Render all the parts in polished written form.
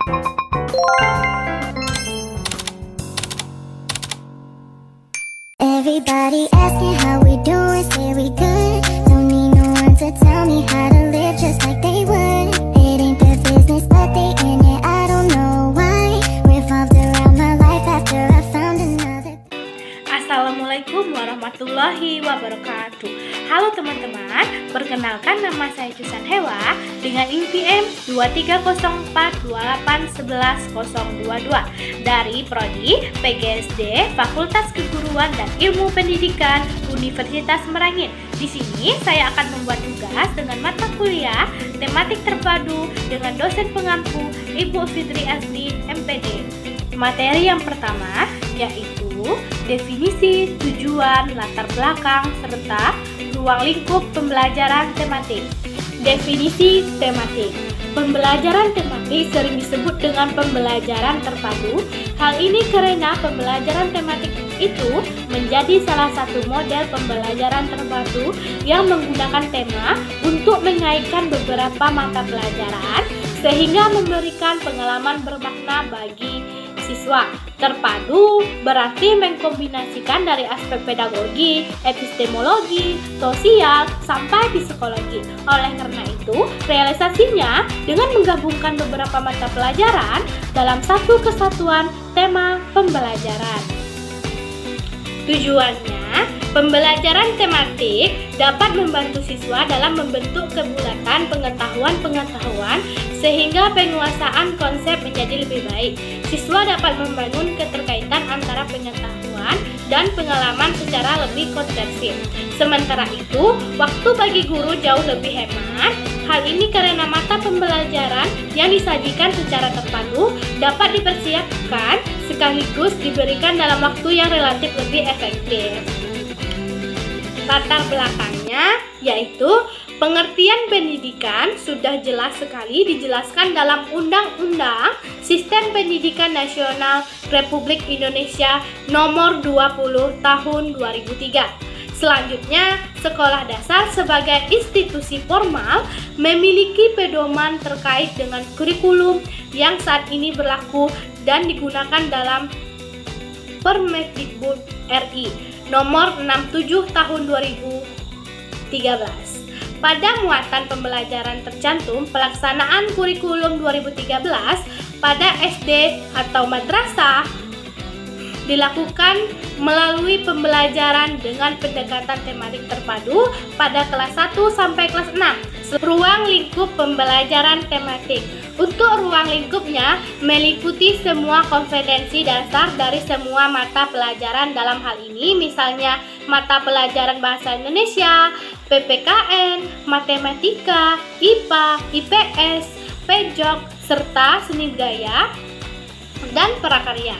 Everybody asking how we doing, say we good. Don't need no one to tell me how to live just like they would. It ain't their business, but they in it, I don't know why. Revolved around my life after I found another. Assalamualaikum warahmatullahi wabarakatuh. Halo teman-teman, perkenalkan nama saya Jusan Hewa dengan IPM 23042811022 dari Prodi PGSD Fakultas Keguruan dan Ilmu Pendidikan Universitas Merangin. Di sini saya akan membuat tugas dengan mata kuliah tematik terpadu dengan dosen pengampu Ibu Fitri Asli MPD. Materi yang pertama yaitu definisi, tujuan, latar belakang, serta ruang lingkup pembelajaran tematik. Definisi tematik. Pembelajaran tematik sering disebut dengan pembelajaran terpadu. Hal ini karena pembelajaran tematik itu menjadi salah satu model pembelajaran terpadu yang menggunakan tema untuk mengaitkan beberapa mata pelajaran sehingga memberikan pengalaman bermakna bagi siswa. Terpadu berarti mengkombinasikan dari aspek pedagogi, epistemologi, sosial, sampai psikologi. Oleh karena itu, realisasinya dengan menggabungkan beberapa mata pelajaran dalam satu kesatuan tema pembelajaran. Tujuannya, pembelajaran tematik dapat membantu siswa dalam membentuk kebulatan pengetahuan sehingga penguasaan konsep menjadi lebih baik. Siswa dapat membangun keterkaitan antara pengetahuan dan pengalaman secara lebih komprehensif. Sementara itu, waktu bagi guru jauh lebih hemat. Hal ini karena mata pembelajaran yang disajikan secara terpadu dapat dipersiapkan sekaligus diberikan dalam waktu yang relatif lebih efektif. Latar belakangnya yaitu pengertian pendidikan sudah jelas sekali dijelaskan dalam Undang-Undang Sistem Pendidikan Nasional Republik Indonesia Nomor 20 Tahun 2003. Selanjutnya, sekolah dasar sebagai institusi formal memiliki pedoman terkait dengan kurikulum yang saat ini berlaku dan digunakan dalam Permendikbud RI Nomor 67 Tahun 2013. Pada muatan pembelajaran tercantum pelaksanaan kurikulum 2013 pada SD atau madrasah dilakukan melalui pembelajaran dengan pendekatan tematik terpadu pada kelas 1 sampai kelas 6. Ruang lingkup pembelajaran tematik. Untuk ruang lingkupnya meliputi semua kompetensi dasar dari semua mata pelajaran dalam hal ini misalnya mata pelajaran bahasa Indonesia, PPKN, matematika, IPA, IPS, PJOK, serta seni budaya dan prakarya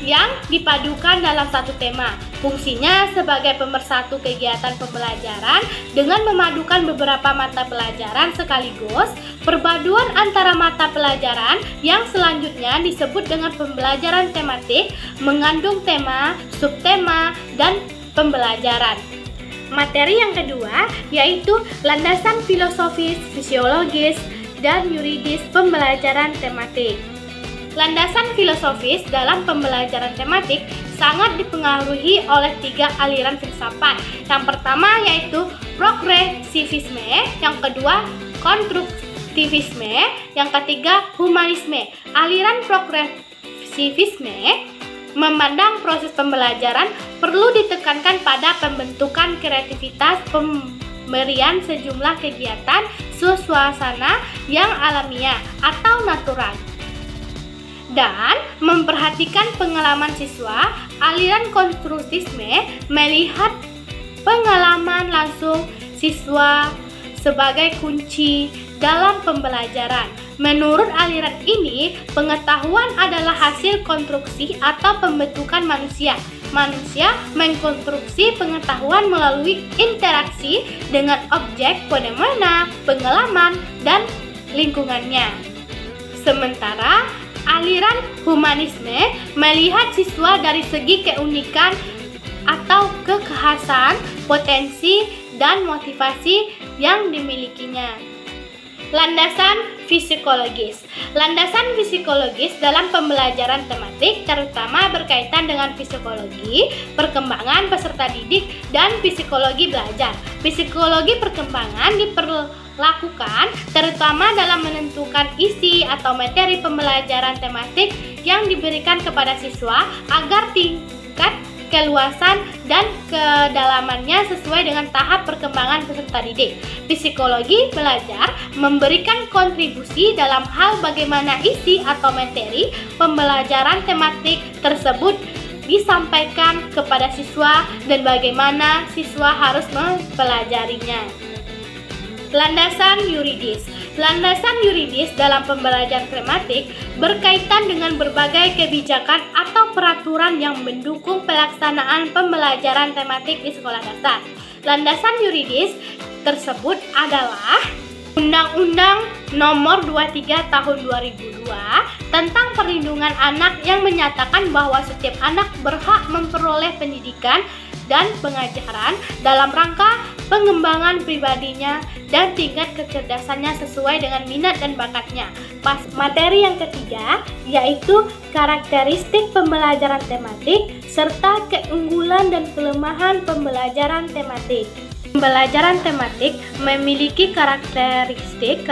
yang dipadukan dalam satu tema. Fungsinya sebagai pemersatu kegiatan pembelajaran dengan memadukan beberapa mata pelajaran sekaligus. Perpaduan antara mata pelajaran yang selanjutnya disebut dengan pembelajaran tematik mengandung tema, subtema, dan pembelajaran. Materi yang kedua yaitu landasan filosofis, fisiologis, dan yuridis pembelajaran tematik. Landasan filosofis dalam pembelajaran tematik sangat dipengaruhi oleh 3 aliran filsafat. Yang pertama yaitu progresivisme, yang kedua konstruktivisme, yang ketiga humanisme. Aliran progresivisme memandang proses pembelajaran perlu ditekankan pada pembentukan kreativitas pemberian sejumlah kegiatan suasana yang alamiah atau natural dan memperhatikan pengalaman siswa. Aliran konstruktivisme melihat pengalaman langsung siswa sebagai kunci dalam pembelajaran. Menurut aliran ini, pengetahuan adalah hasil konstruksi atau pembentukan manusia. Manusia mengkonstruksi pengetahuan melalui interaksi dengan objek, fenomena, pengalaman, dan lingkungannya. Sementara aliran humanisme melihat siswa dari segi keunikan atau kekhasan, potensi, dan motivasi yang dimilikinya. Landasan psikologis. Landasan psikologis dalam pembelajaran tematik terutama berkaitan dengan psikologi, perkembangan peserta didik, dan psikologi belajar. Psikologi perkembangan diperlakukan terutama dalam menentukan isi atau materi pembelajaran tematik yang diberikan kepada siswa agar tingkat keluasan dan kedalamannya sesuai dengan tahap perkembangan peserta didik. Psikologi belajar memberikan kontribusi dalam hal bagaimana isi atau materi pembelajaran tematik tersebut disampaikan kepada siswa dan bagaimana siswa harus mempelajarinya. Landasan yuridis. Landasan yuridis dalam pembelajaran tematik berkaitan dengan berbagai kebijakan atau peraturan yang mendukung pelaksanaan pembelajaran tematik di sekolah dasar. Landasan yuridis tersebut adalah Undang-Undang Nomor 23 Tahun 2002 tentang Perlindungan Anak yang menyatakan bahwa setiap anak berhak memperoleh pendidikan dan pengajaran dalam rangka pengembangan pribadinya dan tingkat kecerdasannya sesuai dengan minat dan bakatnya. Materi yang ketiga yaitu karakteristik pembelajaran tematik serta keunggulan dan kelemahan pembelajaran tematik. Pembelajaran tematik memiliki karakteristik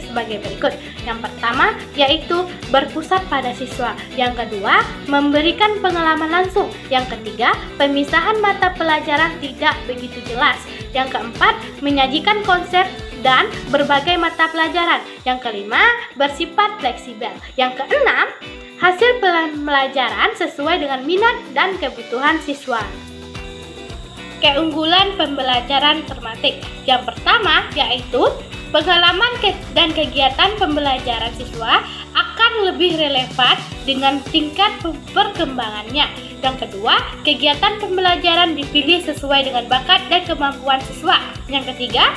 sebagai berikut. Yang pertama yaitu berpusat pada siswa. Yang kedua, memberikan pengalaman langsung. Yang ketiga, pemisahan mata pelajaran tidak begitu jelas. Yang keempat, menyajikan konsep dan berbagai mata pelajaran. Yang kelima, bersifat fleksibel. Yang keenam, hasil pembelajaran sesuai dengan minat dan kebutuhan siswa. Keunggulan pembelajaran tematik. Yang pertama yaitu pengalaman dan kegiatan pembelajaran siswa akan lebih relevan dengan tingkat perkembangannya. Yang kedua, kegiatan pembelajaran dipilih sesuai dengan bakat dan kemampuan siswa. Yang ketiga,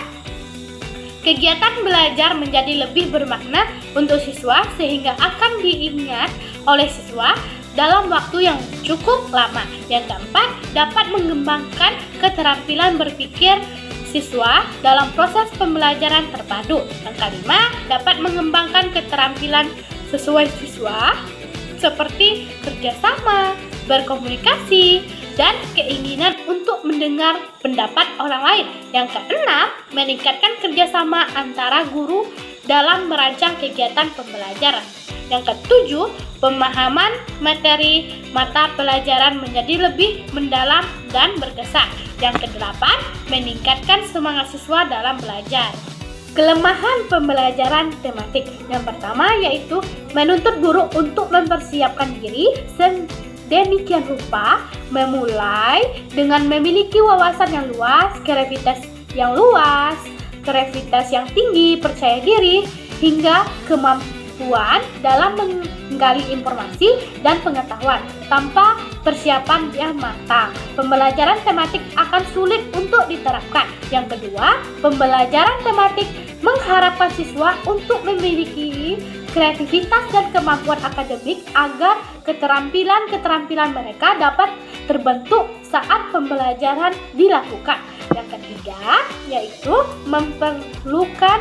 kegiatan belajar menjadi lebih bermakna untuk siswa sehingga akan diingat oleh siswa dalam waktu yang cukup lama. Yang keempat, dapat mengembangkan keterampilan berpikir siswa dalam proses pembelajaran terpadu. Yang kelima, dapat mengembangkan keterampilan sesuai siswa seperti kerjasama, berkomunikasi, dan keinginan untuk mendengar pendapat orang lain. Yang keenam, meningkatkan kerjasama antara guru dalam merancang kegiatan pembelajaran. Yang ketujuh, pemahaman materi mata pelajaran menjadi lebih mendalam dan berkesan. Yang kedelapan, meningkatkan semangat siswa dalam belajar. Kelemahan pembelajaran tematik. Yang pertama yaitu menuntut guru untuk mempersiapkan diri sedemikian rupa, memulai dengan memiliki wawasan yang luas, kreativitas yang tinggi, percaya diri, hingga kemampuan dalam menggali informasi dan pengetahuan. Tanpa persiapan yang matang, pembelajaran tematik akan sulit untuk diterapkan. Yang kedua, pembelajaran tematik mengharapkan siswa untuk memiliki kreativitas dan kemampuan akademik agar keterampilan mereka dapat terbentuk saat pembelajaran dilakukan. Yang ketiga, yaitu memerlukan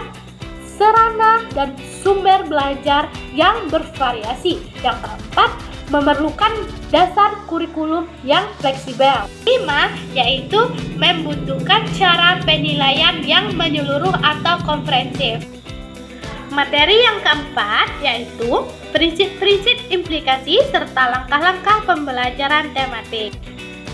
sarana dan sumber belajar yang bervariasi. Yang keempat, memerlukan dasar kurikulum yang fleksibel. 5, yaitu membutuhkan cara penilaian yang menyeluruh atau komprehensif. Materi yang keempat yaitu prinsip-prinsip implikasi serta langkah-langkah pembelajaran tematik.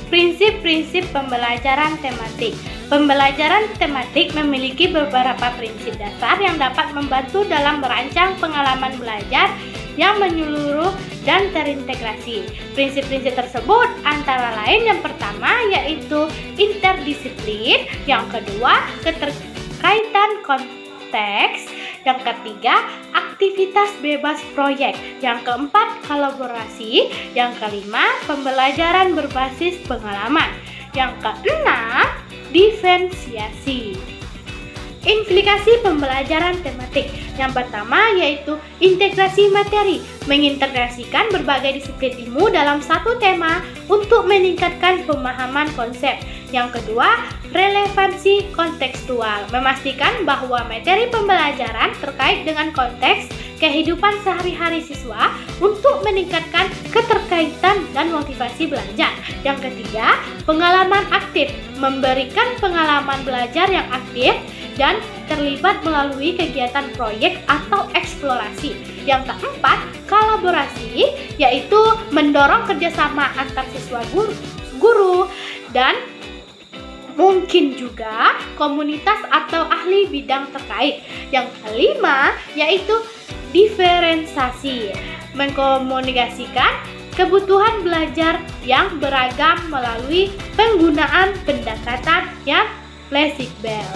Prinsip-prinsip pembelajaran tematik. Pembelajaran tematik memiliki beberapa prinsip dasar yang dapat membantu dalam merancang pengalaman belajar yang menyeluruh dan terintegrasi. Prinsip-prinsip tersebut antara lain yang pertama yaitu interdisiplin, yang kedua keterkaitan konteks, yang ketiga aktivitas bebas proyek, yang keempat kolaborasi, yang kelima pembelajaran berbasis pengalaman, yang keenam diferensiasi. Implikasi pembelajaran tematik. Yang pertama yaitu integrasi materi, mengintegrasikan berbagai disiplin ilmu dalam satu tema untuk meningkatkan pemahaman konsep. Yang kedua, relevansi kontekstual, memastikan bahwa materi pembelajaran terkait dengan konteks kehidupan sehari-hari siswa untuk meningkatkan keterkaitan dan motivasi belajar. Yang ketiga, pengalaman aktif, memberikan pengalaman belajar yang aktif dan terlibat melalui kegiatan proyek atau eksplorasi. Yang keempat, kolaborasi, yaitu mendorong kerjasama antar siswa guru dan mungkin juga komunitas atau ahli bidang terkait. Yang kelima, yaitu diferensiasi, mengkomunikasikan kebutuhan belajar yang beragam melalui penggunaan pendekatan yang fleksibel.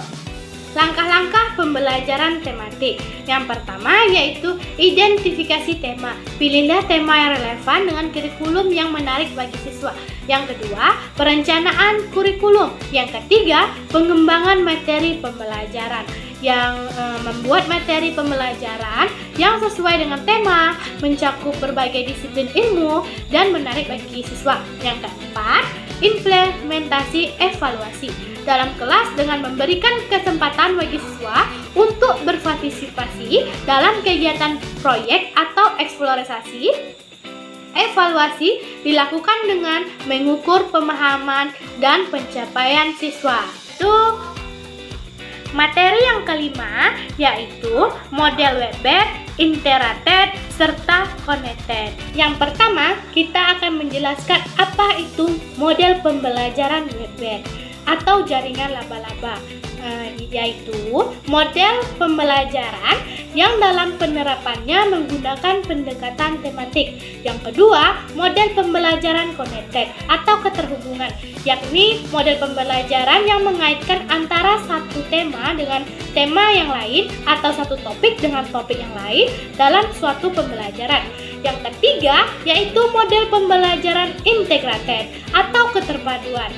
Langkah-langkah pembelajaran tematik. Yang pertama yaitu identifikasi tema. Pilihlah tema yang relevan dengan kurikulum yang menarik bagi siswa. Yang kedua, perencanaan kurikulum. Yang ketiga, pengembangan materi pembelajaran. Yang membuat materi pembelajaran yang sesuai dengan tema, mencakup berbagai disiplin ilmu, dan menarik bagi siswa. Yang keempat, implementasi evaluasi dalam kelas dengan memberikan kesempatan bagi siswa untuk berpartisipasi dalam kegiatan proyek atau eksplorasi. Evaluasi dilakukan dengan mengukur pemahaman dan pencapaian siswa. Materi yang kelima yaitu model Webber, interactive, serta connected. Yang pertama, kita akan menjelaskan apa itu model pembelajaran Webber atau jaringan laba-laba, yaitu model pembelajaran yang dalam penerapannya menggunakan pendekatan tematik. Yang kedua, model pembelajaran connected atau keterhubungan, yakni model pembelajaran yang mengaitkan antara satu tema dengan tema yang lain atau satu topik dengan topik yang lain dalam suatu pembelajaran. Yang ketiga, yaitu model pembelajaran integrated atau keterpaduan,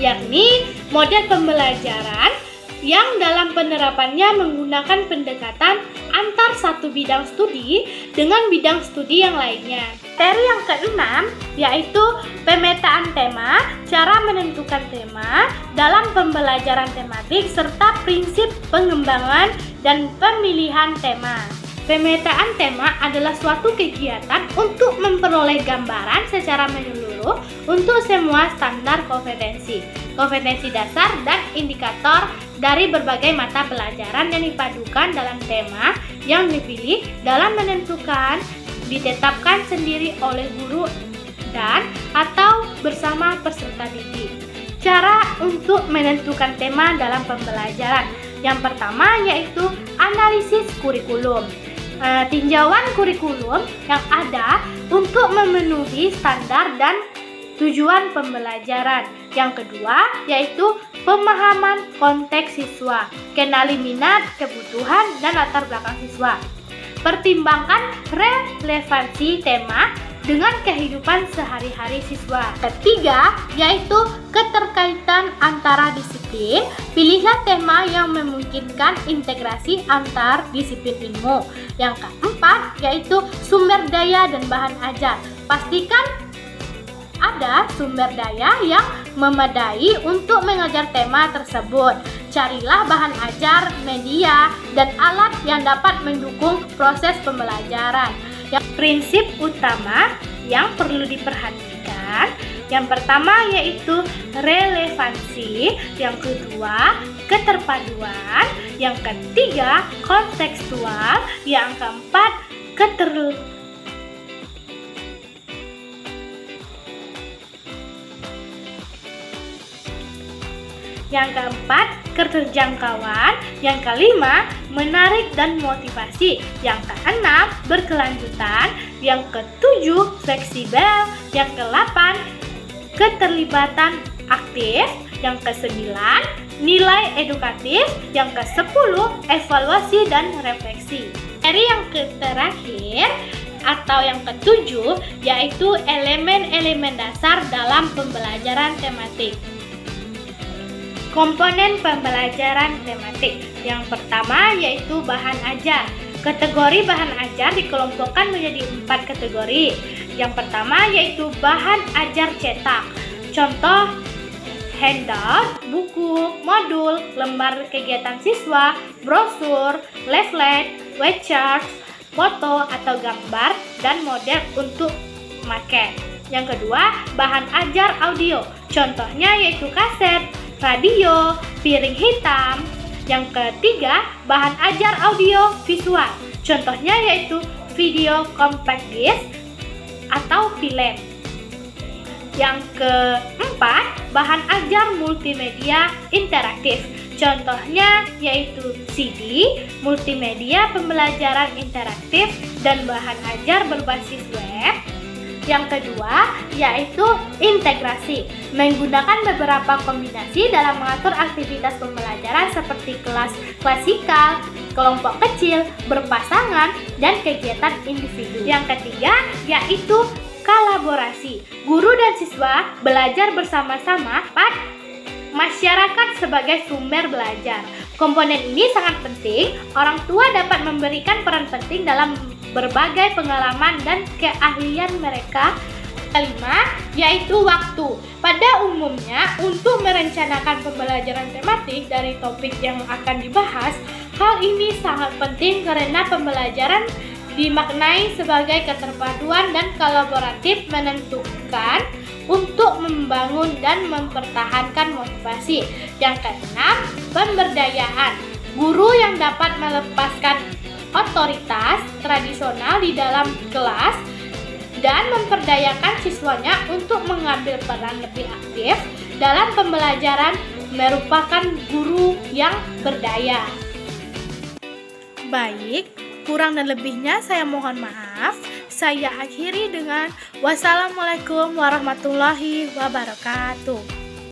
yakni model pembelajaran yang dalam penerapannya menggunakan pendekatan antar satu bidang studi dengan bidang studi yang lainnya. Materi yang keenam yaitu pemetaan tema, cara menentukan tema dalam pembelajaran tematik serta prinsip pengembangan dan pemilihan tema. Pemetaan tema adalah suatu kegiatan untuk memperoleh gambaran secara menyeluruh untuk semua standar kompetensi dasar dan indikator dari berbagai mata pelajaran yang dipadukan dalam tema yang dipilih dalam menentukan, ditetapkan sendiri oleh guru dan atau bersama peserta didik. Cara untuk menentukan tema dalam pembelajaran. Yang pertama yaitu analisis kurikulum. Tinjauan kurikulum yang ada untuk memenuhi standar dan tujuan pembelajaran. Yang kedua yaitu pemahaman konteks siswa, kenali minat, kebutuhan, dan latar belakang siswa. Pertimbangkan relevansi tema dengan kehidupan sehari-hari siswa. Ketiga yaitu keterkaitan antara disiplin. Pilihlah tema yang memungkinkan integrasi antar disiplin ilmu. Yang keempat yaitu sumber daya dan bahan ajar. Pastikan ada sumber daya yang memadai untuk mengajar tema tersebut. Carilah bahan ajar, media, dan alat yang dapat mendukung proses pembelajaran. Yang prinsip utama yang perlu diperhatikan, yang pertama yaitu relevansi, yang kedua keterpaduan, yang ketiga kontekstual, yang keempat keterjangkauan, yang kelima menarik dan motivasi, yang keenam berkelanjutan, yang ketujuh fleksibel, yang kedelapan keterlibatan aktif, yang kesembilan nilai edukatif, yang kesepuluh evaluasi dan refleksi. Materi yang terakhir atau yang ketujuh yaitu elemen-elemen dasar dalam pembelajaran tematik. Komponen pembelajaran tematik. Yang pertama yaitu bahan ajar. Kategori bahan ajar dikelompokkan menjadi 4 kategori. Yang pertama yaitu bahan ajar cetak. Contoh handout, buku, modul, lembar kegiatan siswa, brosur, leaflet, white chart, foto atau gambar, dan model untuk maket. Yang kedua, bahan ajar audio. Contohnya yaitu kaset, radio, piring hitam. Yang ketiga, bahan ajar audio visual. Contohnya yaitu video compact disc atau film. Yang keempat, bahan ajar multimedia interaktif. Contohnya yaitu CD, multimedia pembelajaran interaktif, dan bahan ajar berbasis web. Yang kedua, yaitu integrasi, menggunakan beberapa kombinasi dalam mengatur aktivitas pembelajaran seperti kelas klasikal, kelompok kecil, berpasangan, dan kegiatan individu. Yang ketiga, yaitu kolaborasi. Guru dan siswa belajar bersama-sama pada masyarakat sebagai sumber belajar. Komponen ini sangat penting. Orang tua dapat memberikan peran penting dalam berbagai pengalaman dan keahlian mereka. Kelima, yaitu waktu. Pada umumnya, untuk merencanakan pembelajaran tematik dari topik yang akan dibahas, hal ini sangat penting karena pembelajaran dimaknai sebagai keterpaduan dan kolaboratif menentukan untuk membangun dan mempertahankan motivasi. Yang keenam, pemberdayaan. Guru yang dapat melepaskan otoritas tradisional di dalam kelas dan memperdayakan siswanya untuk mengambil peran lebih aktif dalam pembelajaran merupakan guru yang berdaya. Baik, kurang dan lebihnya saya mohon maaf. Saya akhiri dengan wassalamualaikum warahmatullahi wabarakatuh.